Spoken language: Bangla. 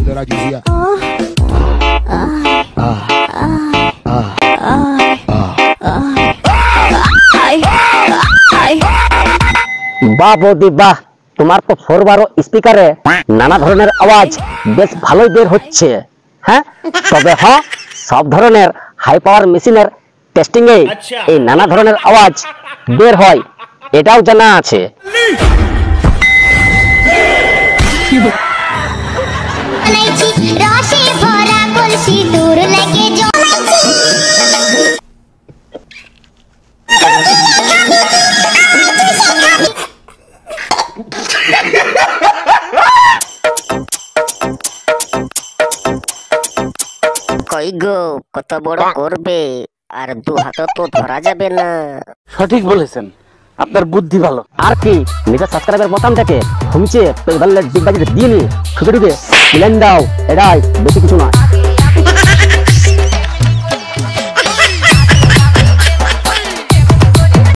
de la juicia. বাহ বৌদি বাহ, তোমার তো 412 স্পিকারে নানা ধরনের আওয়াজ বেশ ভালোই বের হচ্ছে। হ্যাঁ, তবে হ্যাঁ, সব ধরনের হাই পাওয়ার মেশিনের টেস্টিং এ এই নানা ধরনের আওয়াজ বের হয়, এটাও জানা আছে। কই গো, কত বড় করবে, আর দু হাতে তো ধরা যাবে না। সঠিক বলেছেন, আপনার বুদ্ধি ভালো। আর কি, নিজের সাবস্ক্রাইবের বোতামটাকে ঘুমছে বেল বাটনের ডিগবাজিতে দিয়ে নিয়ে ছুটে ঢুকে প্লেন দাও, এটাই বেশি কিছু না।